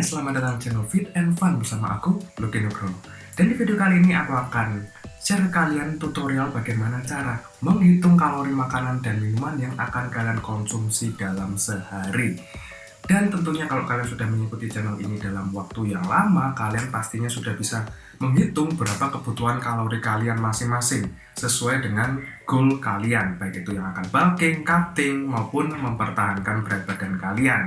selamat datang di channel Fit and Fun bersama aku, Lucky Nugroho. Dan di video kali ini aku akan share ke kalian tutorial bagaimana cara menghitung kalori makanan dan minuman yang akan kalian konsumsi dalam sehari. Dan tentunya kalau kalian sudah mengikuti channel ini dalam waktu yang lama, kalian pastinya sudah bisa menghitung berapa kebutuhan kalori kalian masing-masing sesuai dengan goal kalian, baik itu yang akan bulking, cutting, maupun mempertahankan berat badan kalian.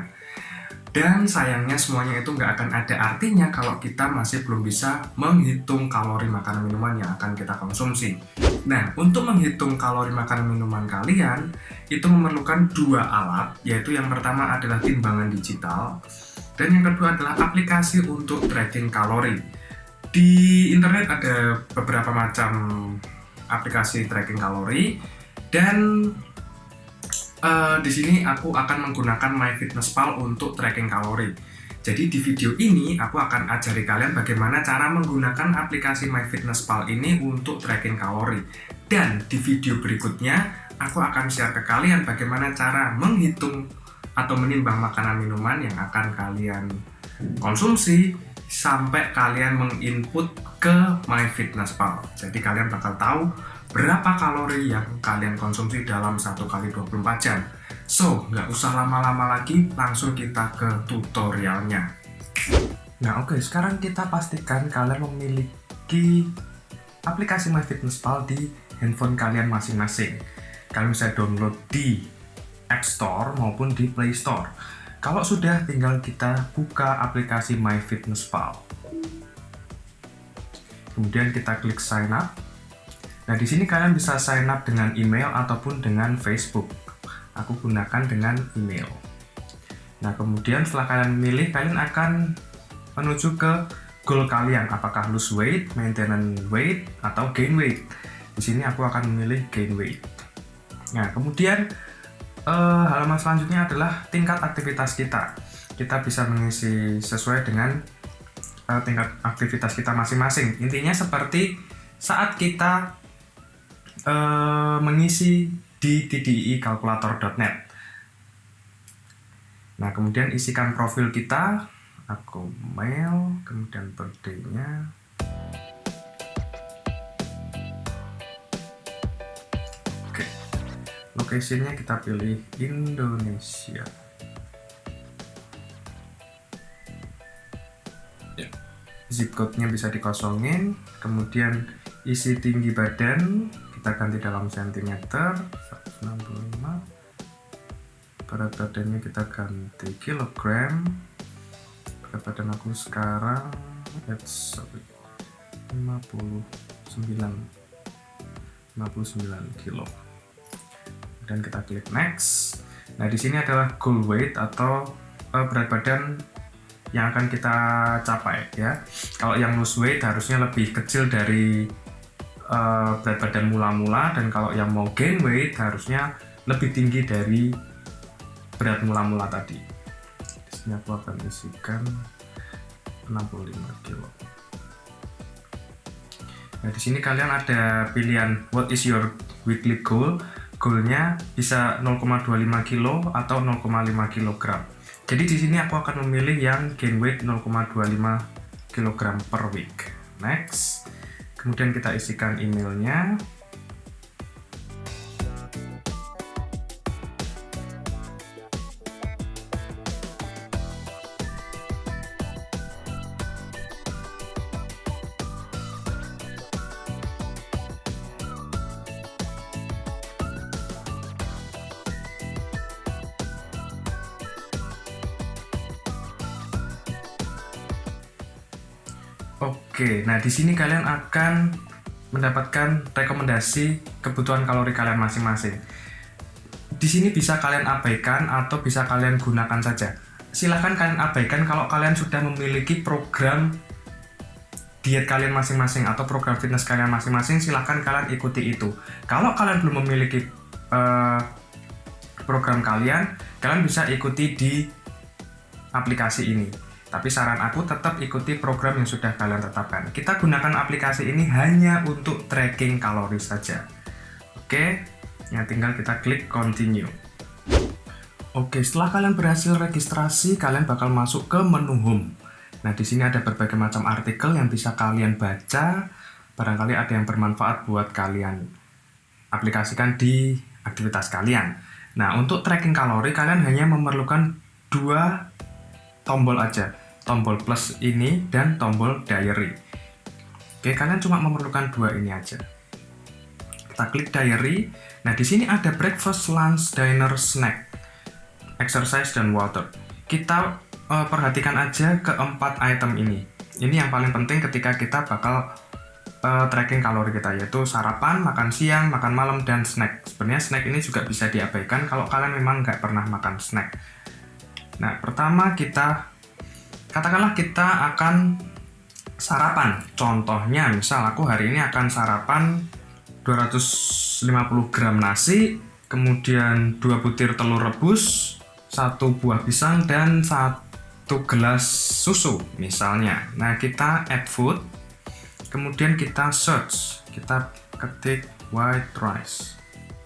Dan sayangnya semuanya itu nggak akan ada artinya kalau kita masih belum bisa menghitung kalori makanan minuman yang akan kita konsumsi. Nah, untuk menghitung kalori makanan minuman kalian, itu memerlukan dua alat, yaitu yang pertama adalah timbangan digital, dan yang kedua adalah aplikasi untuk tracking kalori. Di internet ada beberapa macam aplikasi tracking kalori, dan di sini aku akan menggunakan MyFitnessPal untuk tracking kalori. Jadi di video ini aku akan ajari kalian bagaimana cara menggunakan aplikasi MyFitnessPal ini untuk tracking kalori. Dan di video berikutnya aku akan share ke kalian bagaimana cara menghitung atau menimbang makanan minuman yang akan kalian konsumsi sampai kalian menginput ke MyFitnessPal. Jadi kalian bakal tahu berapa kalori yang kalian konsumsi dalam 1 kali 24 jam. So, nggak usah lama-lama lagi, langsung kita ke tutorialnya. Nah oke, sekarang kita pastikan kalian memiliki aplikasi MyFitnessPal di handphone kalian masing-masing. Kalian bisa download di App Store maupun di Play Store. Kalau sudah, tinggal kita buka aplikasi MyFitnessPal. Kemudian kita klik sign up. Nah, di sini kalian bisa sign up dengan email ataupun dengan Facebook. Aku gunakan dengan email. Nah, kemudian setelah kalian memilih, kalian akan menuju ke goal kalian, apakah lose weight, maintain weight, atau gain weight. Di sini aku akan memilih gain weight. Nah, kemudian halaman selanjutnya adalah tingkat aktivitas kita. Kita bisa mengisi sesuai dengan tingkat aktivitas kita masing-masing. Intinya seperti saat kita mengisi di tdikalkulator.net. Nah, kemudian isikan profil kita, aku mail, kemudian birthday-nya. Oke, lokasinya kita pilih Indonesia. Zip code-nya bisa dikosongin, kemudian isi tinggi badan kita ganti dalam sentimeter 165, berat badannya kita ganti kilogram, berat badan aku sekarang 59 kilo, dan kita klik next. Nah, di sini adalah goal weight atau berat badan yang akan kita capai ya. Kalau yang lose weight harusnya lebih kecil dari berat badan mula-mula, dan kalau yang mau gain weight harusnya lebih tinggi dari berat mula-mula tadi. Di sini aku akan isikan 65 kilo. Nah, di sini kalian ada pilihan what is your weekly goal. Goalnya bisa 0,25 kilo atau 0,5 kilogram. Jadi di sini aku akan memilih yang gain weight 0,25 kg per week. Next. Kemudian kita isikan emailnya. Oke, nah di sini kalian akan mendapatkan rekomendasi kebutuhan kalori kalian masing-masing. Di sini bisa kalian abaikan atau bisa kalian gunakan saja. Silahkan kalian abaikan kalau kalian sudah memiliki program diet kalian masing-masing atau program fitness kalian masing-masing. Silahkan kalian ikuti itu. Kalau kalian belum memiliki program kalian bisa ikuti di aplikasi ini. Tapi saran aku tetap ikuti program yang sudah kalian tetapkan. Kita gunakan aplikasi ini hanya untuk tracking kalori saja. Oke, ya tinggal kita klik continue. Oke, setelah kalian berhasil registrasi, kalian bakal masuk ke menu home. Nah, di sini ada berbagai macam artikel yang bisa kalian baca. Barangkali ada yang bermanfaat buat kalian aplikasikan di aktivitas kalian. Nah, untuk tracking kalori kalian hanya memerlukan 2 tombol aja. Tombol plus ini dan tombol diary. Oke, kalian cuma memerlukan 2 ini aja. Kita klik diary. Nah, di sini ada breakfast, lunch, dinner, snack, exercise, dan water. Kita perhatikan aja keempat item ini. Ini yang paling penting ketika kita bakal tracking kalori kita, yaitu sarapan, makan siang, makan malam, dan snack. Sebenarnya snack ini juga bisa diabaikan kalau kalian memang nggak pernah makan snack. Nah, pertama katakanlah kita akan sarapan. Contohnya, misal aku hari ini akan sarapan 250 gram nasi, kemudian 2 butir telur rebus, 1 buah pisang, dan 1 gelas susu misalnya. Nah, kita add food, kemudian kita search, kita ketik white rice.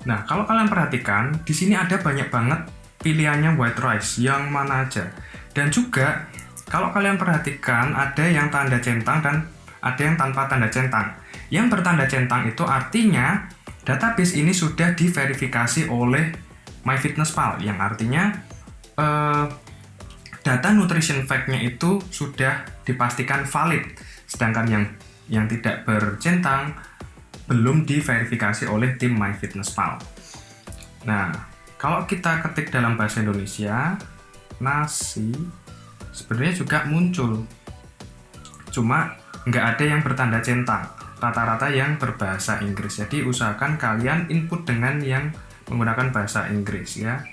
Nah, kalau kalian perhatikan, di sini ada banyak banget pilihannya white rice, yang mana aja. Dan juga, kalau kalian perhatikan, ada yang tanda centang dan ada yang tanpa tanda centang. Yang bertanda centang itu artinya database ini sudah diverifikasi oleh MyFitnessPal, yang artinya data nutrition fact-nya itu sudah dipastikan valid, sedangkan yang tidak bercentang belum diverifikasi oleh tim MyFitnessPal. Nah, kalau kita ketik dalam bahasa Indonesia, nasi sebenarnya juga muncul, cuma nggak ada yang bertanda centang, rata-rata yang berbahasa Inggris. Jadi usahakan kalian input dengan yang menggunakan bahasa Inggris ya.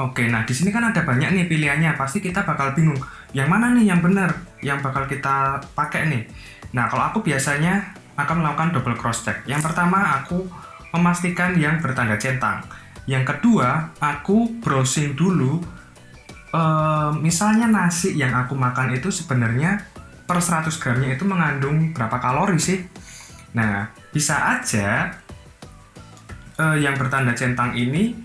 Oke, nah di sini kan ada banyak nih pilihannya, pasti kita bakal bingung, yang mana nih yang benar, yang bakal kita pakai nih. Nah, kalau aku biasanya akan melakukan double cross check. Yang pertama, aku memastikan yang bertanda centang. Yang kedua, aku browsing dulu, misalnya nasi yang aku makan itu sebenarnya per 100 gramnya itu mengandung berapa kalori sih? Nah, bisa aja yang bertanda centang ini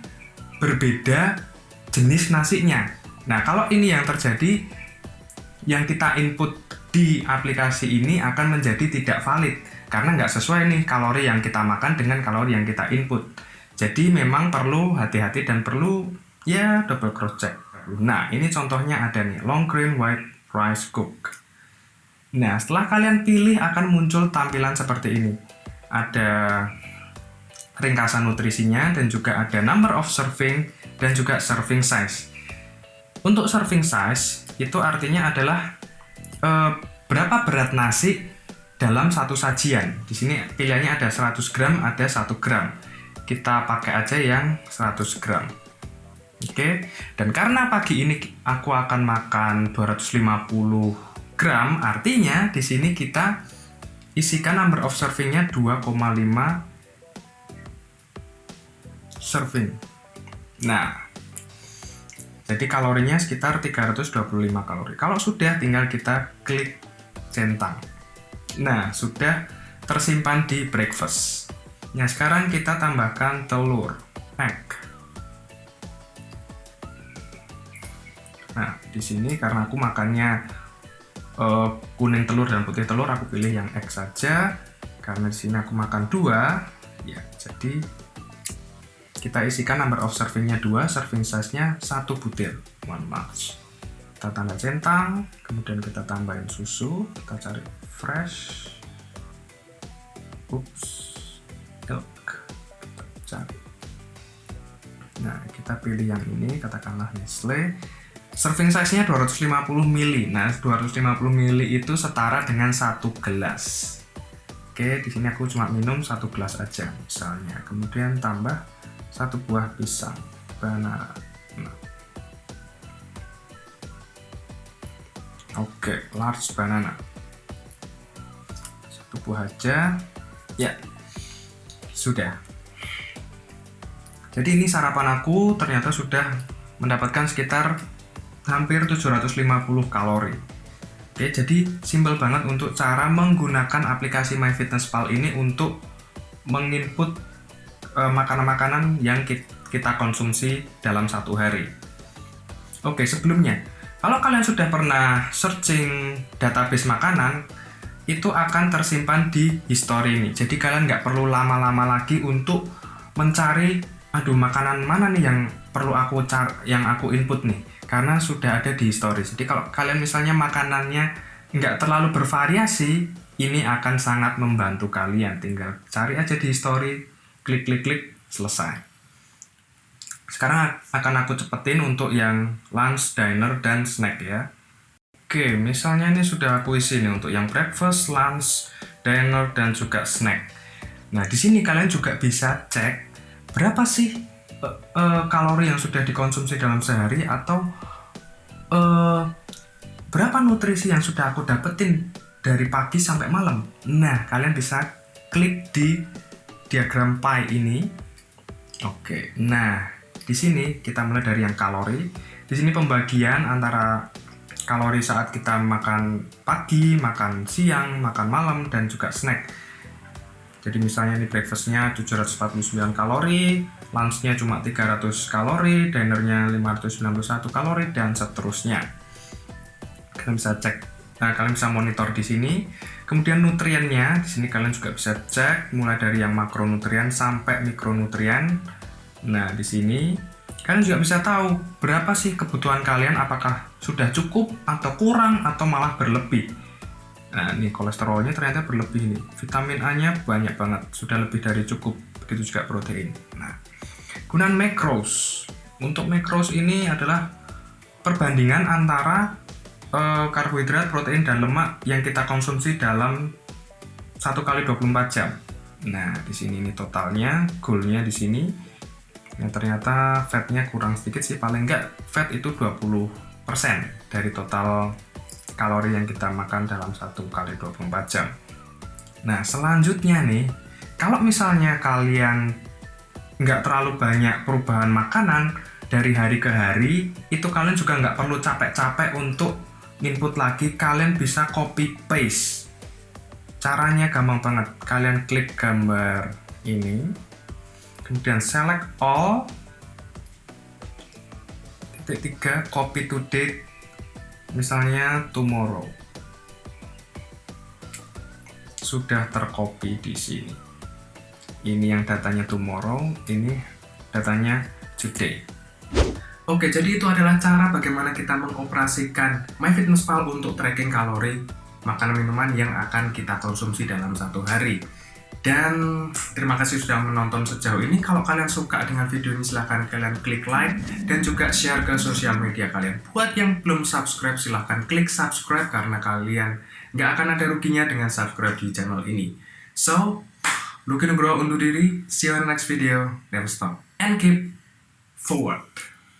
berbeda jenis nasinya. Nah, kalau ini yang terjadi, yang kita input di aplikasi ini akan menjadi tidak valid karena nggak sesuai nih kalori yang kita makan dengan kalori yang kita input. Jadi memang perlu hati-hati dan perlu ya double cross check. Nah, ini contohnya ada nih, long grain white rice cook. Nah, setelah kalian pilih akan muncul tampilan seperti ini. Ada ringkasan nutrisinya dan juga ada number of serving dan juga serving size. Untuk serving size itu artinya adalah berapa berat nasi dalam satu sajian. Di sini pilihannya ada 100 gram, ada 1 gram. Kita pakai aja yang 100 gram. Oke. Dan karena pagi ini aku akan makan 250 gram, artinya di sini kita isikan number of servingnya 2,5 serving. Nah, jadi kalorinya sekitar 325 kalori. Kalau sudah, tinggal kita klik centang. Nah, sudah tersimpan di breakfast. Nah, sekarang kita tambahkan telur, egg. Nah, di sini karena aku makannya kuning telur dan putih telur, aku pilih yang egg saja. Karena di sini aku makan 2, ya, jadi kita isikan number of servingnya 2, serving size-nya 1 butir, 1 ounce. Kita tanda centang, kemudian kita tambahin susu, kita cari fresh, milk, kita cari. Nah, kita pilih yang ini, katakanlah Nestle. Serving size-nya 250 ml. Nah, 250 ml itu setara dengan 1 gelas. Oke, di sini aku cuma minum 1 gelas aja, misalnya. Kemudian tambah 1 buah pisang, banana. Oke, large banana. 1 buah aja. Ya, sudah. Jadi ini sarapan aku ternyata sudah mendapatkan sekitar hampir 750 kalori. Oke, jadi simpel banget untuk cara menggunakan aplikasi MyFitnessPal ini untuk menginput makanan-makanan yang kita konsumsi dalam 1 hari. Oke, sebelumnya, kalau kalian sudah pernah searching database makanan, itu akan tersimpan di history ini. Jadi kalian nggak perlu lama-lama lagi untuk mencari, aduh makanan mana nih yang perlu yang aku input nih, karena sudah ada di history. Jadi kalau kalian misalnya makanannya nggak terlalu bervariasi, ini akan sangat membantu kalian. Tinggal cari aja di history, klik, selesai. Sekarang akan aku cepetin untuk yang lunch, dinner, dan snack ya. Oke, misalnya ini sudah aku isi nih untuk yang breakfast, lunch, dinner, dan juga snack. Nah, di sini kalian juga bisa cek berapa sih kalori yang sudah dikonsumsi dalam sehari, atau berapa nutrisi yang sudah aku dapetin dari pagi sampai malam. Nah, kalian bisa klik di diagram pie ini. Oke, nah di sini kita mulai dari yang kalori. Di sini pembagian antara kalori saat kita makan pagi, makan siang, makan malam, dan juga snack. Jadi misalnya ini breakfastnya 749 kalori, lunchnya cuma 300 kalori, dinernya 591 kalori, dan seterusnya. Kalian bisa cek. Nah, kalian bisa monitor di sini. Kemudian nutriennya, di sini kalian juga bisa cek mulai dari yang makronutrien sampai mikronutrien. Nah, di sini kalian juga bisa tahu berapa sih kebutuhan kalian, apakah sudah cukup atau kurang atau malah berlebih. Nah, ini kolesterolnya ternyata berlebih nih. Vitamin A-nya banyak banget, sudah lebih dari cukup. Begitu juga protein. Nah, gunaan macros. Untuk macros ini adalah perbandingan antara karbohidrat, protein, dan lemak yang kita konsumsi dalam 1 kali 24 jam. Nah, di sini ini totalnya, goalnya di sini. Yang ternyata fatnya kurang sedikit sih, paling enggak fat itu 20% dari total kalori yang kita makan dalam 1 kali 24 jam. Nah, selanjutnya nih, kalau misalnya kalian nggak terlalu banyak perubahan makanan dari hari ke hari, itu kalian juga nggak perlu capek-capek untuk input lagi, kalian bisa copy paste. Caranya gampang banget, kalian klik gambar ini, kemudian select all, titik 3, copy to date, misalnya tomorrow. Sudah tercopy di sini. Ini yang datanya tomorrow, ini datanya today. Oke, jadi itu adalah cara bagaimana kita mengoperasikan MyFitnessPal untuk tracking kalori makanan minuman yang akan kita konsumsi dalam satu hari. Dan terima kasih sudah menonton sejauh ini. Kalau kalian suka dengan video ini, silahkan kalian klik like dan juga share ke sosial media kalian. Buat yang belum subscribe, silahkan klik subscribe karena kalian nggak akan ada ruginya dengan subscribe di channel ini. So, Lucky Nugroho undur diri. See you in the next video. Never stop and keep forward.